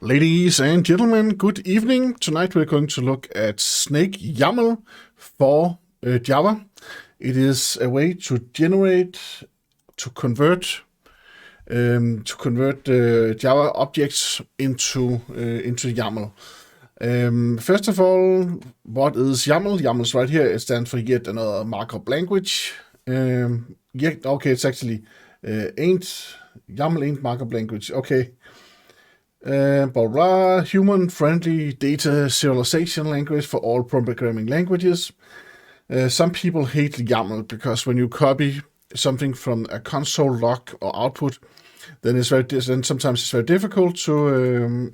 Ladies and gentlemen, good evening. Tonight we're going to look at Snakeyaml for Java. It is a way to convert Java objects into YAML. First of all, what is YAML? YAML is right here. It stands for yet another markup language. It's actually YAML ain't markup language. Okay. Human-friendly data serialization language for all programming languages. Some people hate YAML because when you copy something from a console log or output, then sometimes it's very difficult to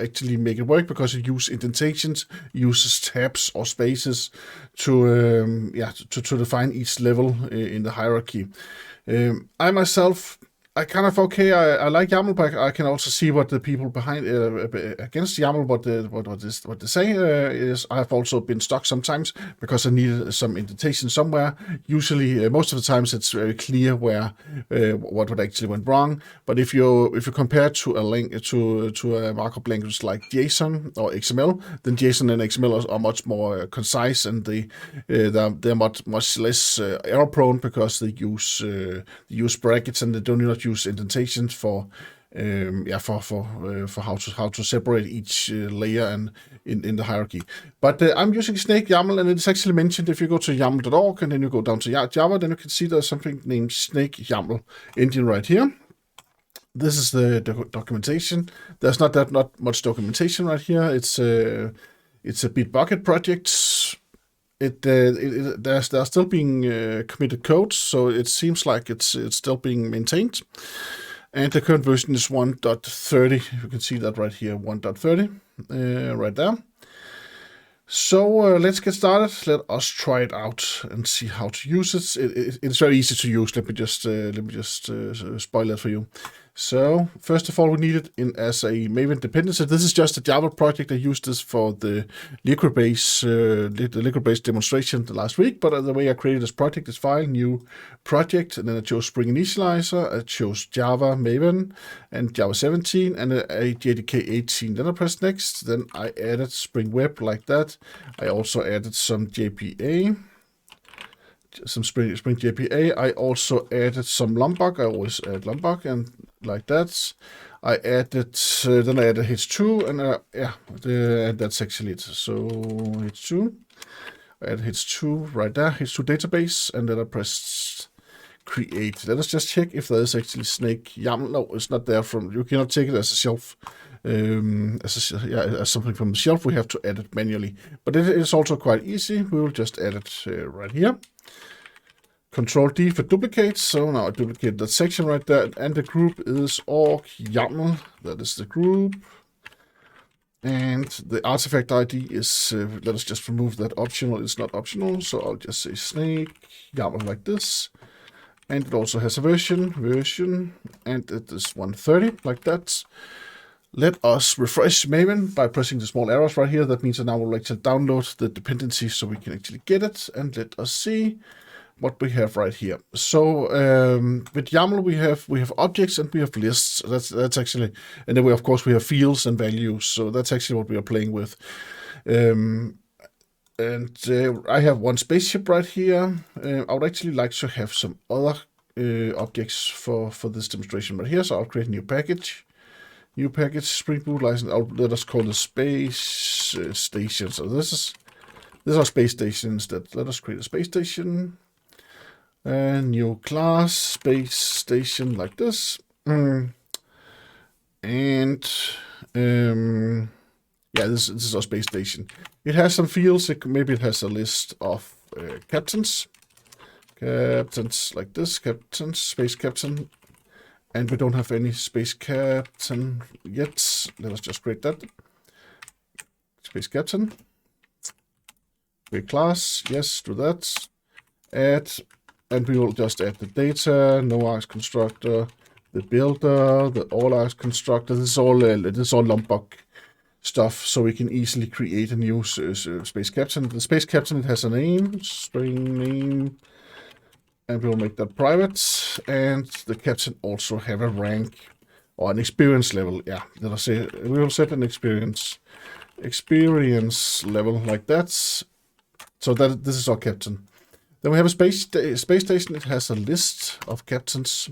actually make it work because you use indentations, uses tabs or spaces to define each level in the hierarchy. I myself, I like YAML, but I can also see what the people behind against YAML what they say is. I've also been stuck sometimes because I needed some indentation somewhere. Usually, most of the times, it's very clear where what actually went wrong. But if you compare to a markup language like JSON or XML, then JSON and XML are much more concise, and they're much less error prone because they use brackets and they do not use indentations for how to separate each layer and in the hierarchy. But I'm using Snakeyaml, and it's actually mentioned if you go to yaml.org and then you go down to Java, then you can see there's something named Snakeyaml Engin right here. This is the documentation. There's not much documentation right here. It's a Bitbucket project. They're still being committed codes, so it seems like it's still being maintained. And the current version is 1.30. You can see that right here, 1.30, right there. So let's get started. Let us try it out and see how to use it. It's very easy to use. Let me just spoil it for you. So first of all, we need it as a Maven dependency. This is just a Java project. I used this for the liquid-based demonstration last week. But the way I created this project is file, new project, and then I chose Spring Initializer. I chose Java, Maven, and Java 17, and a JDK 18. Then I pressed next. Then I added Spring Web like that. I also added some JPA. Some Spring JPA. I also added some Lombok. I always add Lombok, and like that. I added then I added H2, and that's actually it. So H2. I added H2 right there, H2 database, and then I pressed create. Let us just check if there is actually Snakeyaml. No, it's not there. You cannot take it as a shelf. As something from the shelf. We have to add it manually, but it is also quite easy. We will just add it right here. Control D for duplicate. So now I duplicate that section right there, and the group is org YAML. That is the group, and the artifact ID is. Let us just remove that optional. It's not optional, so I'll just say Snakeyaml like this, and it also has a version, and it is 130 like that. Let us refresh Maven by pressing the small arrows right here. That means that now we'll actually download the dependencies so we can actually get it. And let us see what we have right here. So with YAML we have objects and we have lists. That's actually, and then we have fields and values. So that's actually what we are playing with. I have one spaceship right here. I would actually like to have some other objects for this demonstration right here. So I'll create a new package. New package, Spring Boot license. Let us call the space station. So this is our space station instead. Let us create a space station. And new class, space station like this. This is our space station. It has some fields. Maybe it has a list of captains. Captains like this. Captains, space captain. And we don't have any space captain yet. Let us just create that. Space captain. Create class. Yes, do that. Add. And we will just add the data, no args constructor, the builder, the all args constructor. This is all Lombok stuff, so we can easily create a new space captain. The space captain, it has a name, string name, and we will make that private. And the captain also have a rank or an experience level. Yeah, let us say we will set an experience level like that. So that this is our captain. Then we have a space station. It has a list of captains.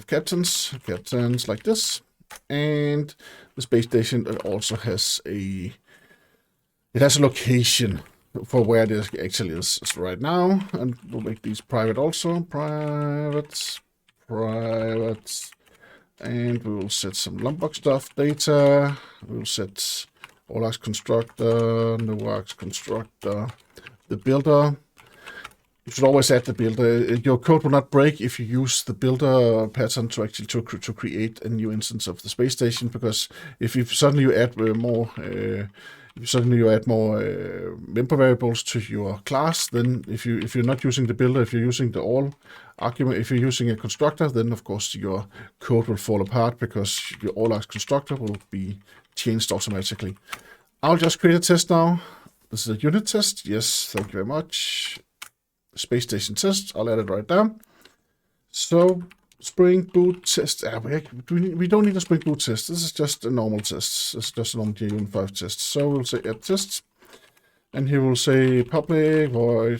Captains like this. And the space station also has a location for where this actually is right now. And we'll make these private also. Private. And we will set some Lombok stuff, data. We'll set all-ax constructor, no-ax constructor, the builder. You should always add the builder. Your code will not break if you use the builder pattern to actually to create a new instance of the space station. Because if suddenly you add more, member variables to your class, then if you're not using the builder, if you're using the all argument, if you're using a constructor, then of course your code will fall apart because your all-ax constructor will be changed automatically. I'll just create a test now. This is a unit test. Yes, thank you very much. Space station test. I'll add it right there. So Spring Boot test. We don't need a Spring Boot test. This is just a normal test. This is just a normal Unit 5 test. So we'll say add test, and here we'll say public void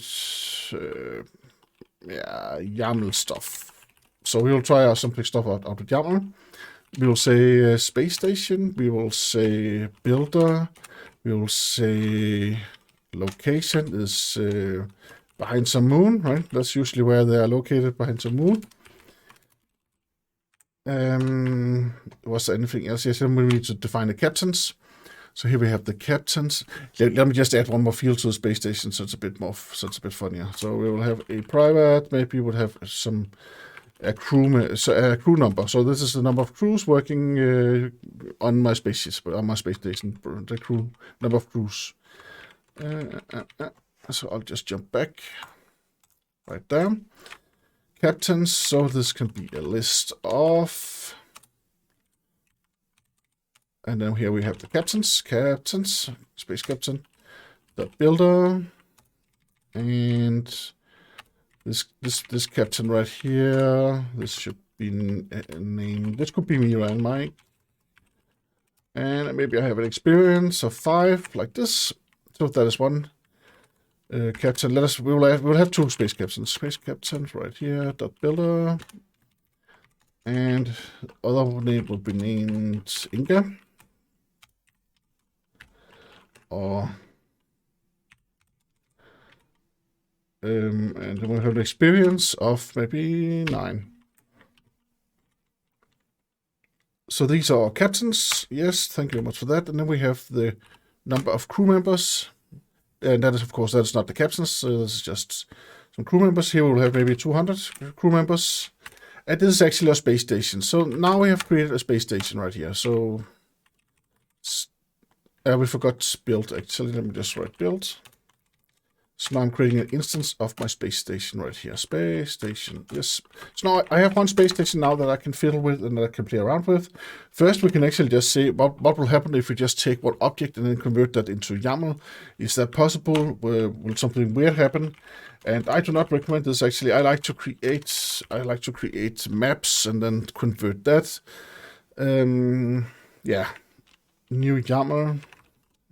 YAML stuff. So we will try some quick stuff out with YAML. We will say space station. We will say builder. We will say location is behind some moon, right? That's usually where they are located, behind some moon. Was there anything else? Yes, then we need to define the captains. So here we have the captains. Let me just add one more field to the space station, so it's a bit funnier. So we will have a private. Maybe we'll have a crew number. So this is the number of crews working on my space station. The crew number of crews. So I'll just jump back right there. Captains, so this can be a list of, and then here we have the captains, space captain, the builder, and this captain right here, this should be named, this could be me, right, Mike, and maybe I have an experience of 5 like this, so that is one. Captain, we'll have 2 space captains. Space captains right here, dot builder. And other name will be named Engin. Or and then we'll have an experience of maybe 9. So these are our captains. Yes, thank you very much for that. And then we have the number of crew members. And that is, of course, that's not the captains. So this is just some crew members. Here we'll have maybe 200 crew members. And this is actually a space station. So now we have created a space station right here. So we forgot build, actually. Let me just write build. So now I'm creating an instance of my space station right here. Space station, yes. So now I have one space station now that I can fiddle with and that I can play around with. First, we can actually just see what will happen if we just take one object and then convert that into YAML. Is that possible? Will something weird happen? And I do not recommend this actually. I like to create maps and then convert that. Yeah, new YAML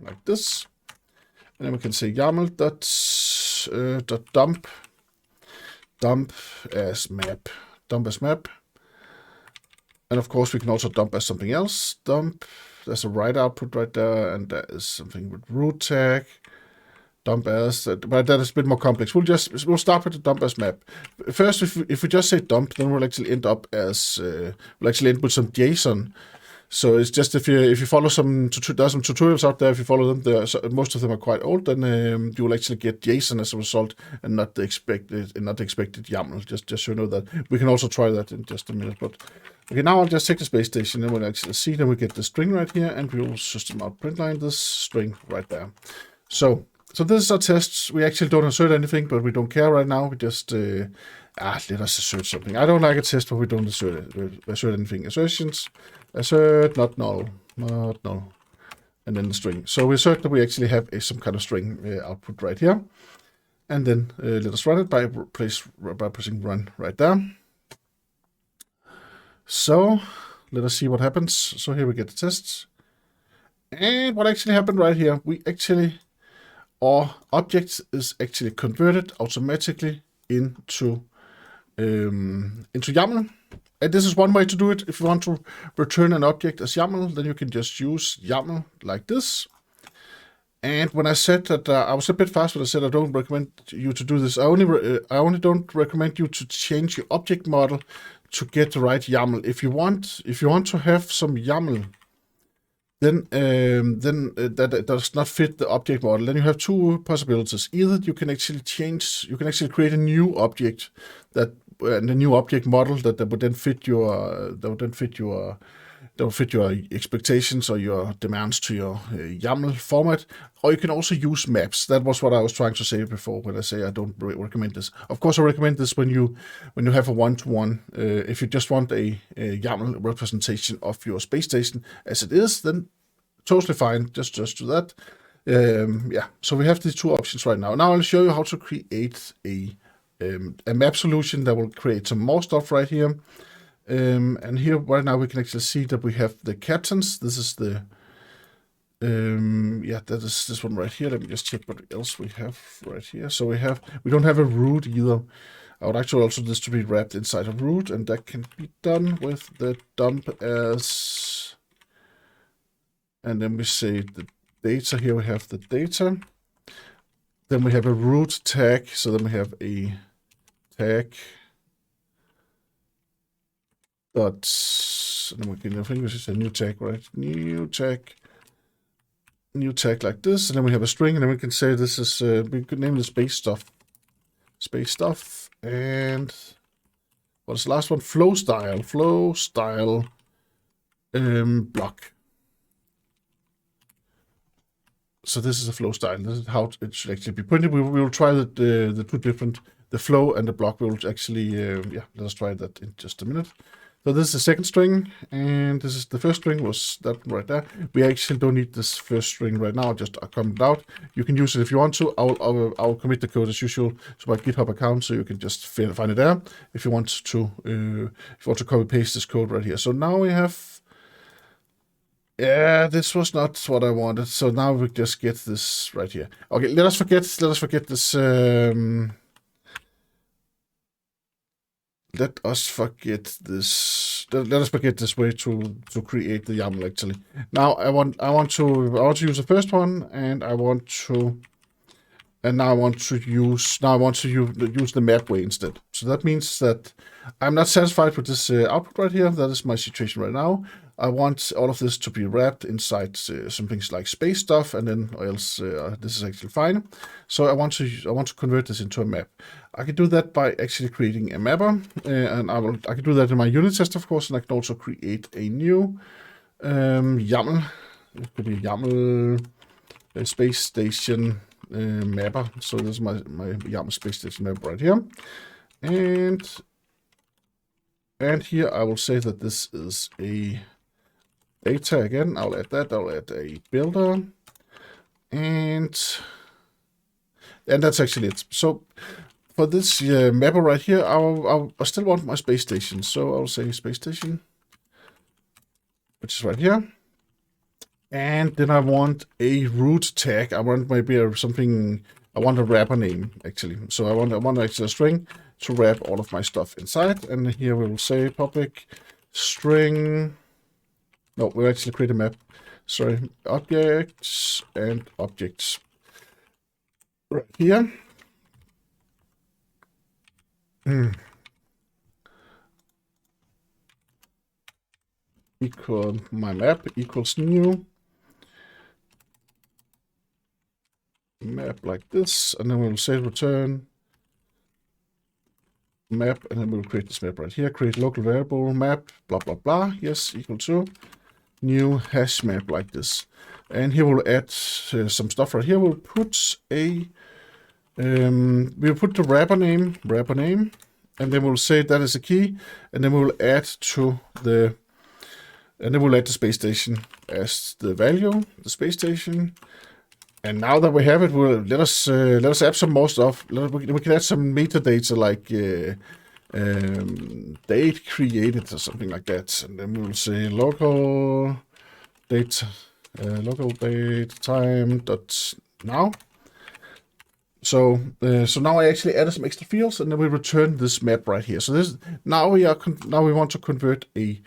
like this. And then we can say YAML dot dump as map. And of course we can also dump as something else. Dump, there's a write output right there, and there is something with root tag. Dump as, but that is a bit more complex. We'll start with the dump as map. First, if we just say dump, then we'll actually end up as we'll actually end with some JSON. So it's just if you follow there's some tutorials out there. If you follow them, most of them are quite old. Then you will actually get JSON as a result, and not the expected YAML. Just so you know that. We can also try that in just a minute. But okay, now I'll just take the space station, and we'll actually see. Then we get the string right here, and we will system out printline this string right there. So this is our test. We actually don't assert anything, but we don't care right now. We just let us assert something. I don't like a test, but we don't assert anything. Assertions. Assert not null, and then the string. So we assert that we actually have some kind of string output right here, and then let us run it by pressing run right there. So Let us see what happens. So here we get the tests. And what actually happened right here, our object is actually converted automatically into YAML. And this is one way to do it. If you want to return an object as YAML, then you can just use YAML like this. And when I said that I was a bit fast when I said I don't recommend you to do this, I only don't recommend you to change your object model to get the right YAML. If you want to have some YAML, then that does not fit the object model. Then you have two possibilities. Either you can actually create a new object and a new object model that would then fit your expectations or your demands to your YAML format, or you can also use maps. That was what I was trying to say before when I say I don't recommend this. Of course, I recommend this when you have a one-to-one. If you just want a YAML representation of your space station as it is, then totally fine. Just do that. So we have these two options right now. Now I'll show you how to create a map solution that will create some more stuff right here. And here right now we can actually see that we have the captains. This is the that is this one right here. Let me just check what else we have right here. So we don't have a root either. I would actually also this to be wrapped inside a root, and that can be done with the dump as, and then we say the data. Here we have the data. Then we have a root tag. So then we have a tag. And then we can, I think this is a new tag, right? New tag like this, and then we have a string, and then we can say this is we could name this space stuff, and what's the last one? Flow style block. So this is a flow style. This is how it should actually be printed. We will try the two different, the flow and the block. We will actually let us try that in just a minute. So this is the second string, and this is the first string, was that right there. We actually don't need this first string right now, just I comment it out. You can use it if you want to. I'll commit the code as usual to my GitHub account, so you can just find it there if you want to copy paste this code right here. So now we have, this was not what I wanted. So now we just get this right here. Okay, let us forget this. Let us forget this way to create the YAML actually. Now I want to use the first one, and now I want to use the map way instead. So that means that I'm not satisfied with this output right here. That is my situation right now. I want all of this to be wrapped inside some things like space stuff, and then or else this is actually fine. So I want to convert this into a map. I can do that by actually creating a mapper, and I can do that in my unit test, of course, and I can also create a new YAML. It could be YAML space station mapper. So this is my YAML space station mapper right here, and here I will say that this is a data again. I'll add that. I'll add a builder, and that's actually it. So for this mapper right here, I still want my space station. So I'll say space station, which is right here. And then I want a root tag. I want maybe something. I want a wrapper name actually. So I want actually a string to wrap all of my stuff inside. And here we will say public string. No, we'll actually create a map. Sorry, objects and objects right here. Equal my map equals new map like this, and then we'll say return map, and then we'll create this map right here. Create local variable map blah blah blah. Yes, equal to new hash map like this, and here we'll add some stuff right here. We'll put a the wrapper name, and then we'll say that is a key, and then we'll add the space station as the value, the space station. And now that we have it, let us add some more stuff. We can add some metadata like date created or something like that, and then we will say local date time dot now. So now I actually added some extra fields, and then we return this map right here. So this now we want to convert a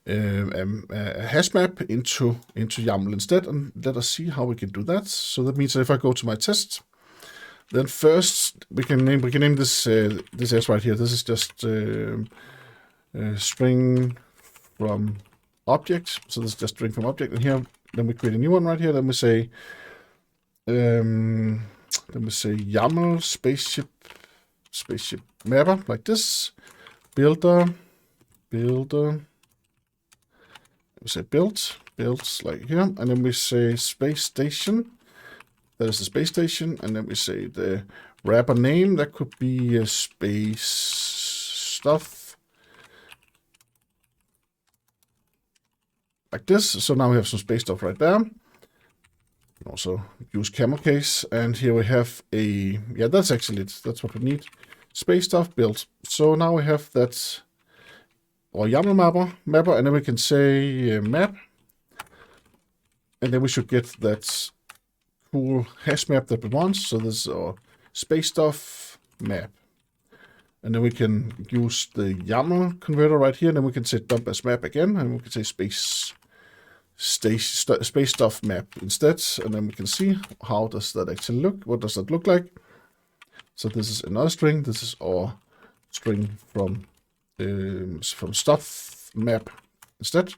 hash map into YAML instead, and let us see how we can do that. So that means that if I go to my test, then first we can name this as right here. This is just string from object. So this is just string from object, and here then we create a new one right here. Then we say YAML spaceship mapper like this. Builder. We say builds like here, and then we say space station. That is the space station, and then we say the wrapper name. That could be space stuff like this. So now we have some space stuff right there. Also use camel case, and here we have that's actually it. That's what we need. Space stuff built. So now we have that, or YAML mapper, and then we can say map, and then we should get that cool hash map that we want. So this is our space stuff map, and then we can use the YAML converter right here, and then we can say dump as map again, and we can say space stuff map instead, and then we can see how does that actually look. What does that look like? So this is another string. This is our string from stuff map instead,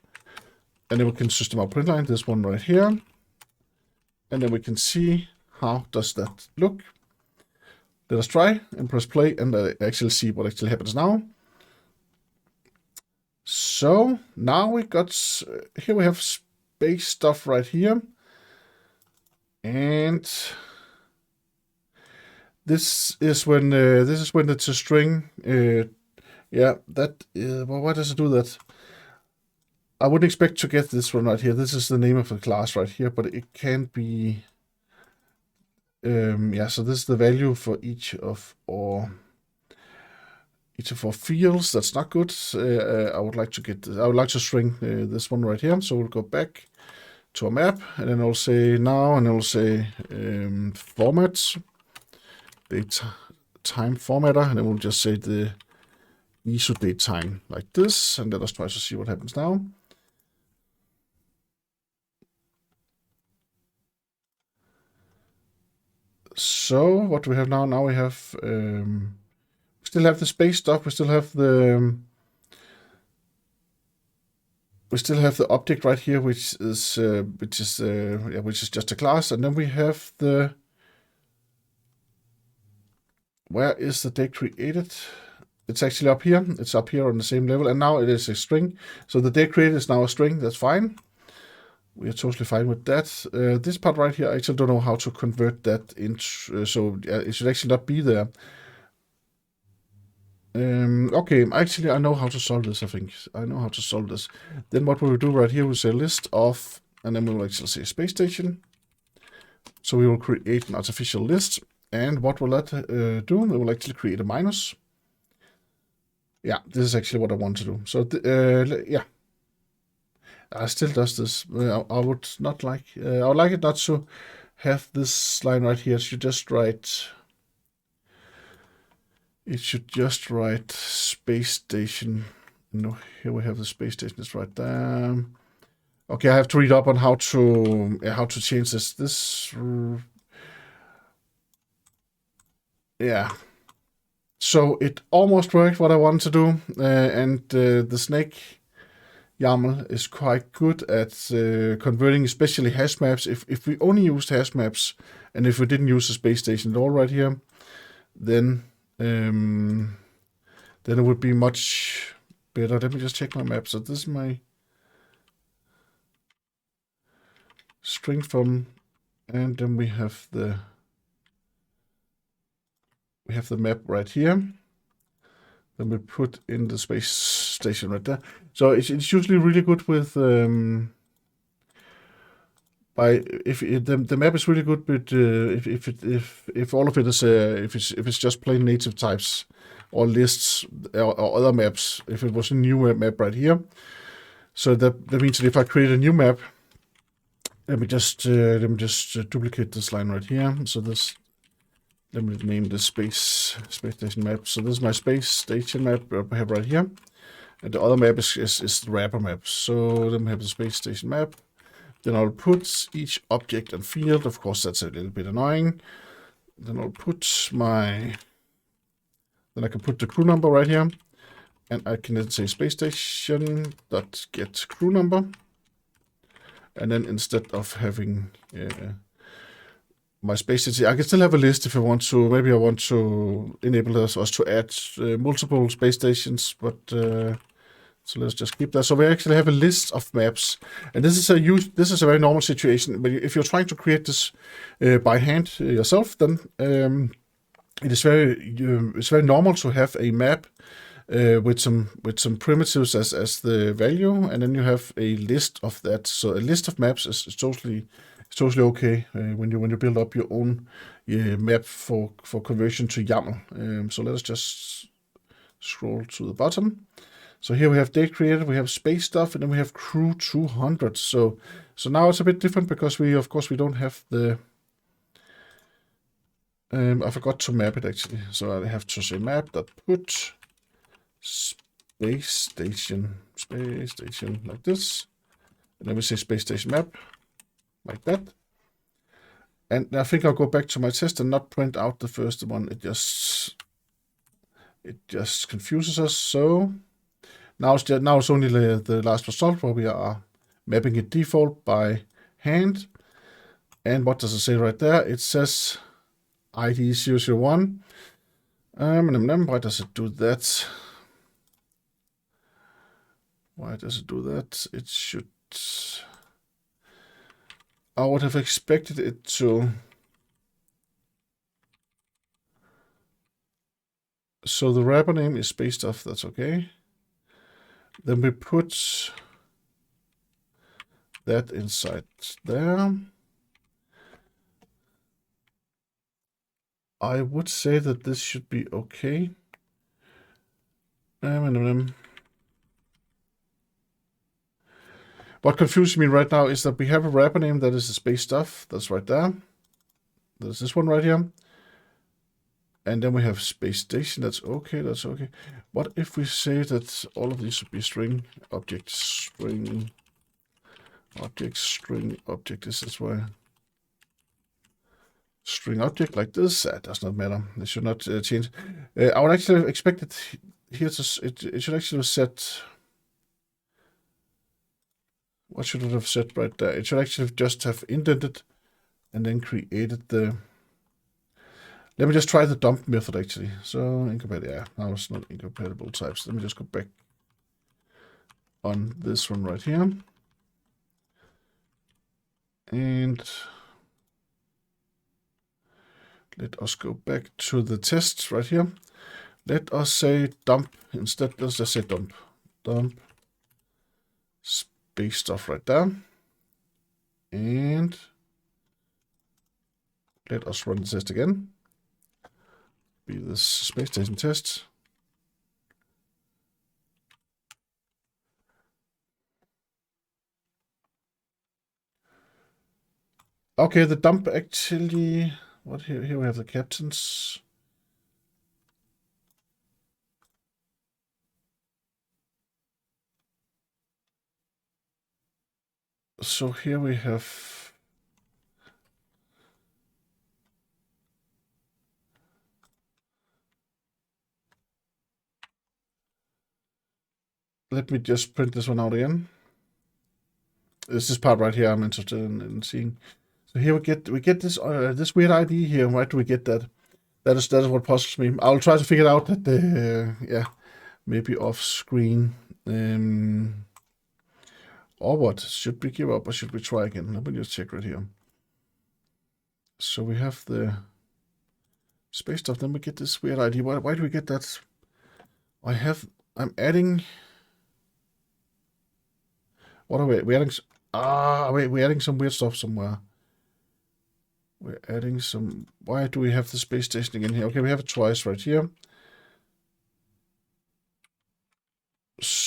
and then we can system out print line this one right here, and then we can see how does that look. Let us try and press play and actually see what actually happens now. So now we got here we have space stuff right here, and this is when it's a string. Why does it do that? I wouldn't expect to get this one right here. This is the name of the class right here, but it can be. So this is the value for each of our fields. That's not good. I would like to string this one right here. So we'll go back to our map, and then I'll say now, and I'll say format, date time formatter, and then we'll just say the ISO date time like this, and let us try to see what happens now. So what do we have now? Now we have still have the space stuff. We still have the object right here, which is just a class, and then we have the where is the date created? It's actually up here. It's up here on the same level, and now it is a string. So the date created is now a string. That's fine. We are totally fine with that. This part right here, I actually don't know how to convert that into. It should actually not be there. Okay, actually, I know how to solve this. I think I know how to solve this. Then what we will do right here, we'll say list of, and then we will actually say space station. So we will create an artificial list, and what will that do? We will actually create a minus. Yeah, this is actually what I want to do. So I still does this. I would not like. I would like it not to have this line right here. It should just write. It should just write space station. No, here we have the space station. It's right there. Okay, I have to read up on how to change this. Yeah. So it almost worked what I wanted to do, and the Snake YAML is quite good at converting, especially hash maps. If we only used hash maps, and if we didn't use the space station at all right here, then it would be much better. Let me just check my map. So this is my string from, and then we have the map right here. Then we put in the space station right there. So it's usually really good with the map is really good, but if all of it is if it's just plain native types, or lists or other maps if it was a new map right here. So that means that if I create a new map, let me just duplicate this line right here. So this, let me name this space station map. So this is my space station map I have right here, and the other map is the wrapper map. So let me have the space station map. Then I'll put each object and field. Of course, that's a little bit annoying. Then I'll put then I can put the crew number right here, and I can then say space station dot get crew number. And then instead of having my space station, I can still have a list if I want to. Maybe I want to enable us to add multiple space stations, but so let's just keep that. So we actually have a list of maps, and this is a very normal situation. But if you're trying to create this by hand yourself, then it's very normal to have a map with some primitives as the value, and then you have a list of that. So a list of maps is totally okay when you build up your own map for conversion to YAML. So let us just scroll to the bottom. So here we have date created, we have space stuff, and then we have crew 200. So now it's a bit different because we don't have the. I forgot to map it actually. So I have to say map.put space station like this. And then we say space station map like that. And I think I'll go back to my test and not print out the first one. It just confuses us. So now it's only the last result where we are mapping it default by hand. And what does it say right there? It says ID 001. Why does it do that? Why does it do that? It should. I would have expected it to. So the wrapper name is space stuff. That's okay. Then we put that inside there. I would say that this should be okay. What confuses me right now is that we have a wrapper name that is the space stuff. That's right there. There's this one right here. And then we have space station. That's okay. That's okay. What if we say that all of these should be string object, string object, string object? This is why string object like this. That does not matter. It should not change. I would actually have expected here to it should actually have set. What should it have said right there? It should actually just have indented and then created the. Let me just try the dump method actually. So incompatible. Yeah, now it's not incompatible types. Let me just go back on this one right here. And let us go back to the test right here. Let us say dump instead. Let's just say dump. Dump space stuff right there. And let us run the test again. Be this space station test. Okay, the dump actually. What here? Here we have the captains. So here we have. Let me just print this one out again. This is part right here I'm interested in seeing. So here we get this this weird ID here. Why do we get that? That is what puzzles me. I'll try to figure it out that yeah, maybe off screen. Or what? Should we give up or should we try again? Let me just check right here. So we have the space stuff. Then we get this weird ID. Why do we get that? I'm adding. What are we? We're adding. We're adding some weird stuff somewhere. We're adding some. Why do we have the space station again here? Okay, we have it twice right here.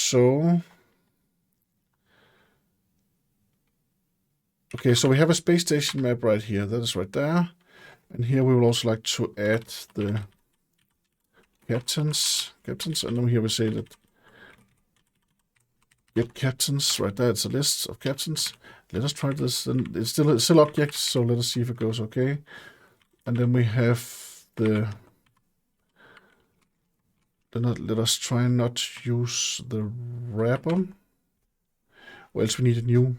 So, okay, so we have a space station map right here. That is right there. And here we will also like to add the captains, and then here we say that get captains right there. It's a list of captains. Let us try this, and it's still objects, so let us see if it goes okay. And then we have the. Let us try not to use the wrapper. Or else we need a new.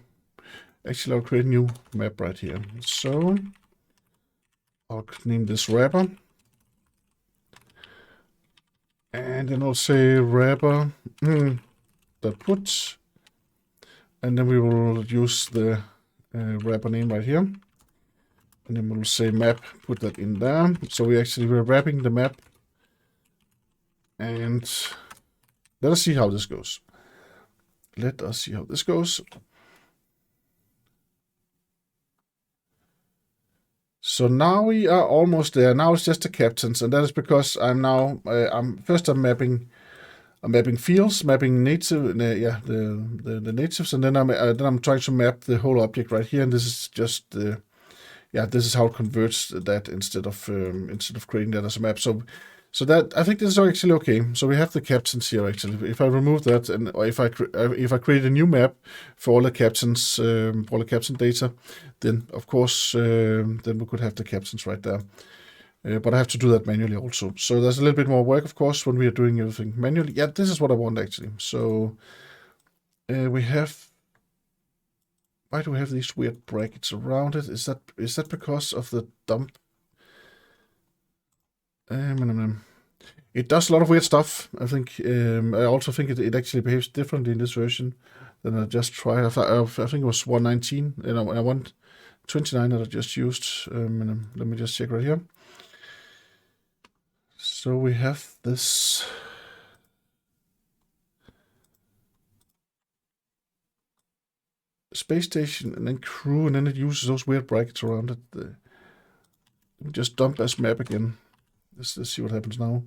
Actually, I'll create a new map right here. So I'll name this wrapper. And then I'll say wrapper dot put. And then we will use the wrapper name right here. And then we'll say map, put that in there. So we're wrapping the map. And let us see how this goes. So now we are almost there. Now it's just the captains, and that is because I'm mapping fields, mapping native, the natives, and then I'm trying to map the whole object right here. And this is just this is how it converts that instead of creating that as a map. So that I think this is actually okay. So we have the captains here actually. If I remove that or if I create a new map for all the captains, all the captain data, then of course then we could have the captains right there. But I have to do that manually also. So there's a little bit more work, of course, when we are doing everything manually. Yeah, this is what I want actually. So we have. Why do we have these weird brackets around it? Is that because of the dump? It does a lot of weird stuff. I think. I also think it actually behaves differently in this version than I just tried. I think it was 119, and I want 29 that I just used. Let me just check right here. So we have this. Space station and then crew, and then it uses those weird brackets around it. Let me just dump as map again. Let's see what happens now.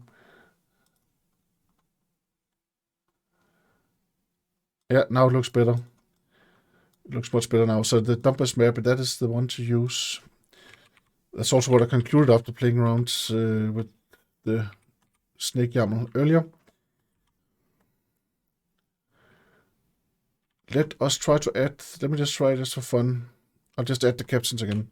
Yeah, now it looks better. It looks much better now. So the dump as map, that is the one to use. That's also what I concluded after playing around with the Snakeyaml earlier. Let us try to add. Let me just try this for fun. I'll just add the captains again.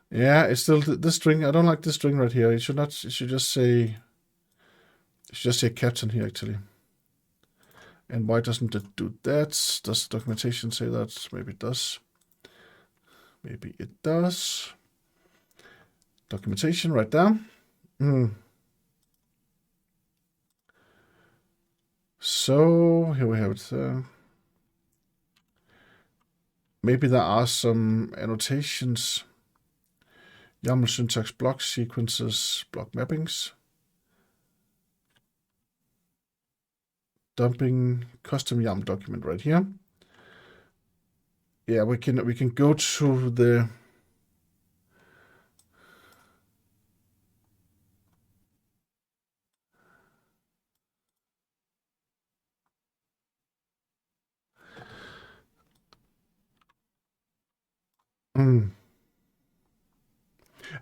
Yeah, it's still this string. I don't like this string right here. It should not. It should just say. It should just say captain here actually. And why doesn't it do that? Does the documentation say that? Maybe it does. Maybe it does. Documentation right there. So here we have it. Maybe there are some annotations. YAML syntax block sequences, block mappings. Dumping custom YAML document right here. Yeah, we can go to the And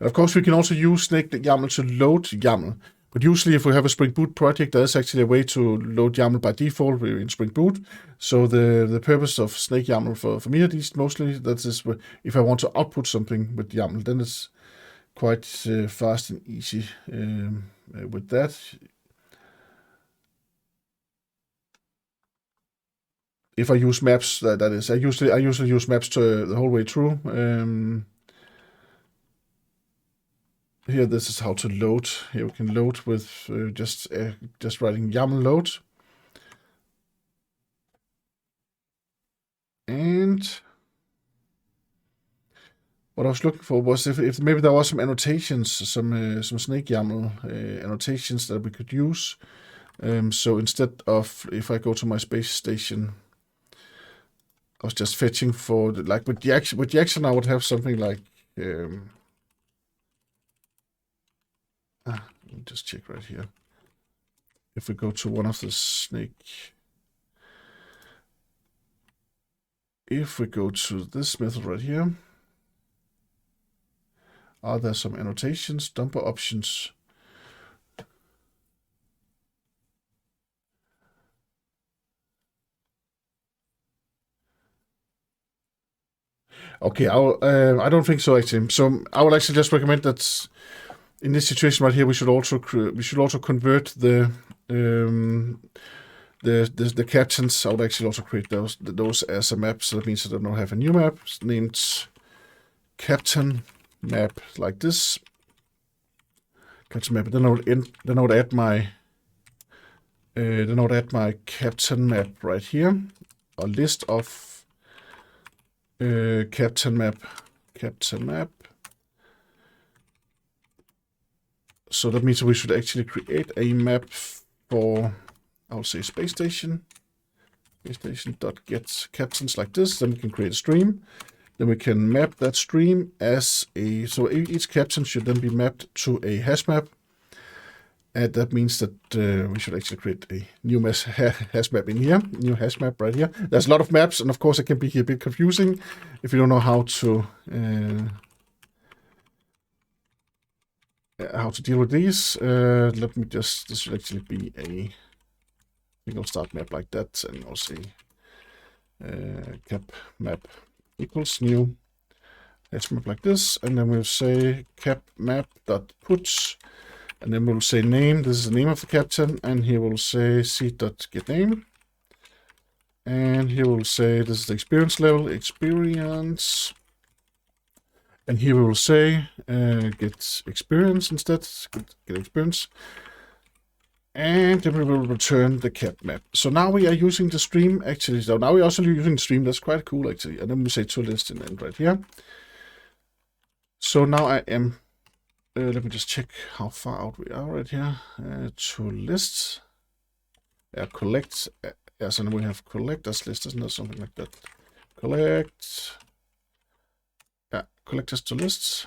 of course, we can also use Snakeyaml to load YAML. But usually, if we have a Spring Boot project, there is actually a way to load YAML by default in Spring Boot. So the purpose of Snakeyaml for me at least mostly, that is if I want to output something with YAML, then it's quite fast and easy with that. If I use maps, that is, I usually use maps to the whole way through. Here, this is how to load. Here we can load with just writing YAML load. And what I was looking for was if maybe there was some annotations, some Snakeyaml annotations that we could use. So instead of, if I go to my space station, I was just fetching for like with the action I would have something like let Let me just check right here. If we go to one of the snake, if we go to this method right here, are there some annotations, dumper options? Okay, I don't think so actually. So I would actually just recommend that in this situation right here, we should also convert the captains. I would actually also create those as a map. So that means that I don't have a new map named captain map like this. Captain map. Then I would add my captain map right here. A list of captain map. So that means we should actually create a map for, I'll say space station dot get captains like this. Then we can create a stream. Then we can map that stream as a, so each captain should then be mapped to a hash map. And that means that we should actually create a new hash map in here, new hash map right here. There's a lot of maps, and of course it can be a bit confusing if you don't know how to deal with these. Let me just, this should actually be a single start map like that, and I'll say cap map equals new hash map like this, and then we'll say cap map dot put. And then we'll say name, this is the name of the captain, and here we'll say seed.getName. And here we'll say this is the experience level, experience. And here we will say get experience instead, get experience. And then we will return the cap map. So now we are using the stream actually. So now we're also using the stream, that's quite cool actually. And then we say to list in the end right here. So now I am let me just check how far out we are right here. To list, collect. Yes, and we have collect as list, isn't there? Something like that. Collect. Collect as to lists.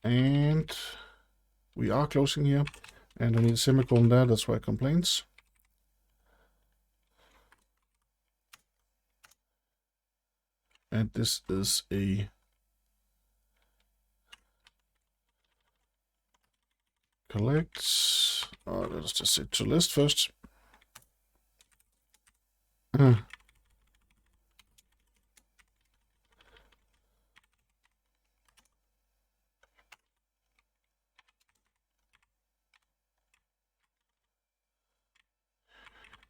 And we are closing here. And I need a semicolon there, that's why it complains. And this is a collect. Let's just say to list first.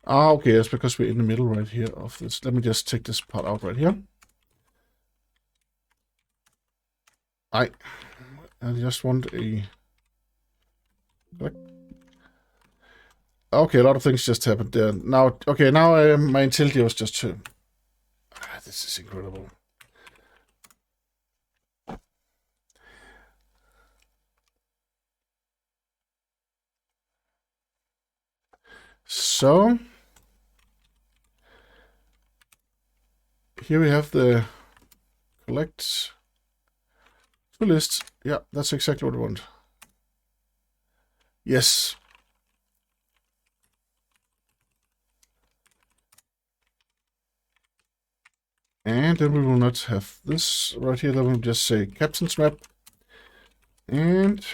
Okay, that's because we're in the middle right here of this. Let me just take this part out right here. I just want a... Okay, a lot of things just happened there. Now, okay, now my IntelliJ was just to... this is incredible. So... here we have the collect... to list. Yeah, that's exactly what we want. Yes. And then we will not have this right here. Then we'll just say captain's map. And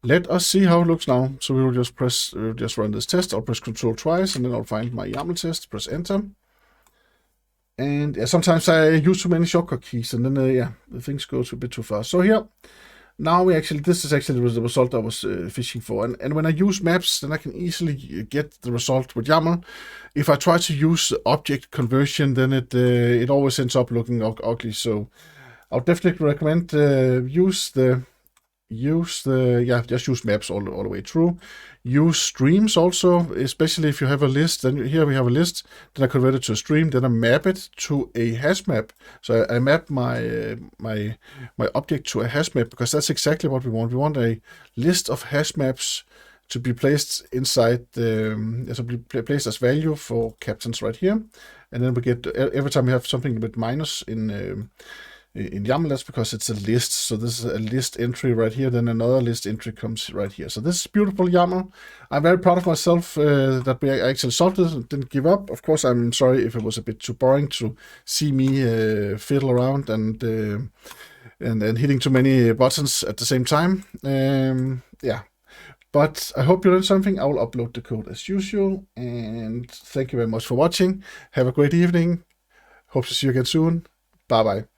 let us see how it looks now. So we will just run this test. I'll press Control twice, and then I'll find my YAML test, press Enter. And yeah, sometimes I use too many shortcut keys, and then the things go a bit too fast. So here, now this is actually the result I was fishing for. And when I use maps, then I can easily get the result with YAML. If I try to use object conversion, then it always ends up looking ugly. So I'll definitely recommend just use maps all the way through. Use streams also, especially if you have a list. Then here we have a list. Then I convert it to a stream. Then I map it to a hash map. So I map my object to a hash map because that's exactly what we want. We want a list of hash maps to be placed inside so be placed as value for captains right here. And then we get, every time we have something with minus in YAML, that's because it's a list. So this is a list entry right here, then another list entry comes right here. So this is beautiful YAML. I'm very proud of myself that we actually solved this and didn't give up. Of course, I'm sorry if it was a bit too boring to see me fiddle around and hitting too many buttons at the same time. Yeah, but I hope you learned something. I will upload the code as usual, and thank you very much for watching. Have a great evening. Hope to see you again soon. Bye bye.